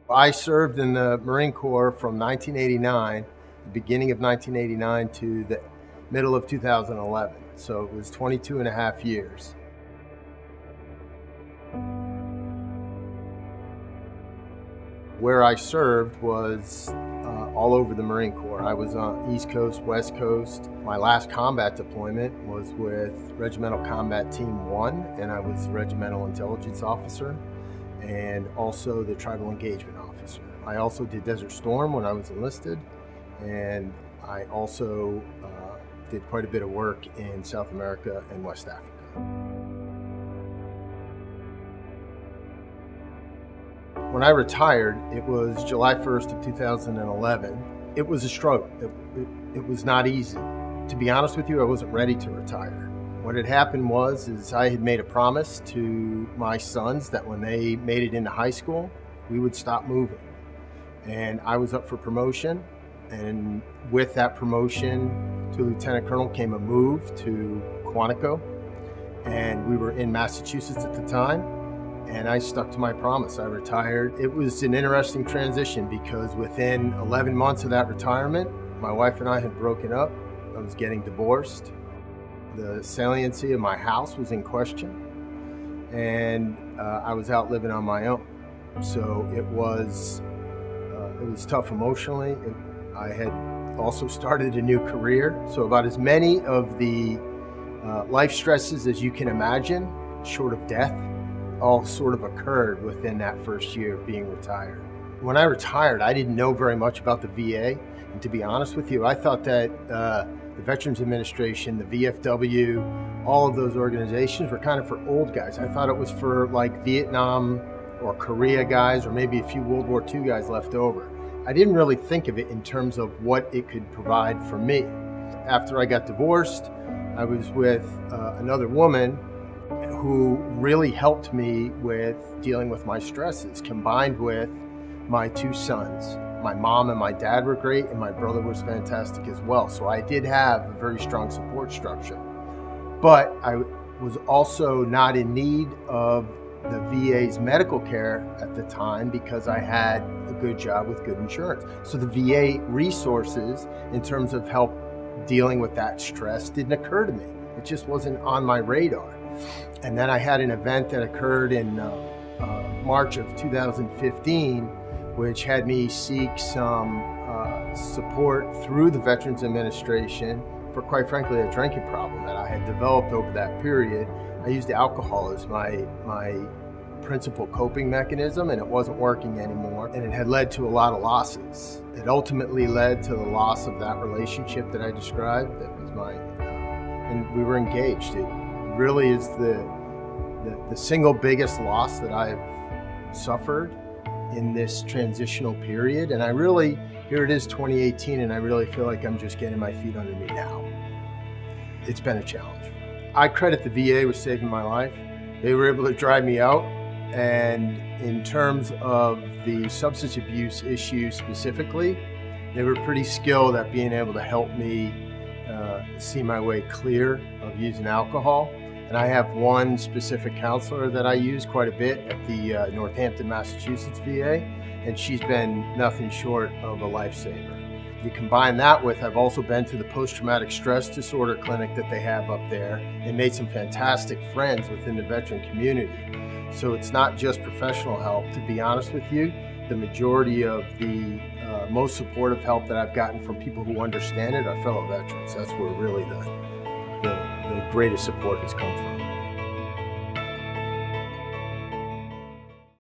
I served in the Marine Corps from 1989, the beginning of 1989 to the middle of 2011. So it was 22 and a half years. Where I served was all over the Marine Corps. I was on East Coast, West Coast. My last combat deployment was with Regimental Combat Team 1, and I was the Regimental Intelligence Officer and also the Tribal Engagement Officer. I also did Desert Storm when I was enlisted, and I also did quite a bit of work in South America and West Africa. When I retired, it was July 1st of 2011. It was a struggle. It was not easy. To be honest with you, I wasn't ready to retire. What had happened was I had made a promise to my sons that when they made it into high school, we would stop moving. And I was up for promotion, and with that promotion to Lieutenant Colonel came a move to Quantico, and we were in Massachusetts at the time, and I stuck to my promise. I retired. It was an interesting transition because within 11 months of that retirement, my wife and I had broken up. I was getting divorced. The saliency of my house was in question, and I was out living on my own. So it was tough emotionally. I had also started a new career. So about as many of the life stresses as you can imagine, short of death, all sort of occurred within that first year of being retired. When I retired, I didn't know very much about the VA. And to be honest with you, I thought that the Veterans Administration, the VFW, all of those organizations were kind of for old guys. I thought it was for like Vietnam or Korea guys, or maybe a few World War II guys left over. I didn't really think of it in terms of what it could provide for me. After I got divorced, I was with another woman who really helped me with dealing with my stresses, combined with my two sons. My mom and my dad were great, and my brother was fantastic as well. So I did have a very strong support structure. But I was also not in need of the VA's medical care at the time because I had a good job with good insurance. So the VA resources in terms of help dealing with that stress didn't occur to me. It just wasn't on my radar. And then I had an event that occurred in March of 2015, which had me seek some support through the Veterans Administration for, quite frankly, a drinking problem that I had developed over that period. I used alcohol as my principal coping mechanism, and it wasn't working anymore, and it had led to a lot of losses. It ultimately led to the loss of that relationship that I described. That was and we were engaged. It really is the single biggest loss that I've suffered in this transitional period. And here it is 2018, and I really feel like I'm just getting my feet under me now. It's been a challenge. I credit the VA with saving my life. They were able to drive me out. And in terms of the substance abuse issue specifically, they were pretty skilled at being able to help me see my way clear of using alcohol. And I have one specific counselor that I use quite a bit at the Northampton, Massachusetts VA, and she's been nothing short of a lifesaver. You combine that with, I've also been to the post-traumatic stress disorder clinic that they have up there and made some fantastic friends within the veteran community. So it's not just professional help. To be honest with you, the majority of the most supportive help that I've gotten from people who understand it are fellow veterans. That's where really the greatest support has come from.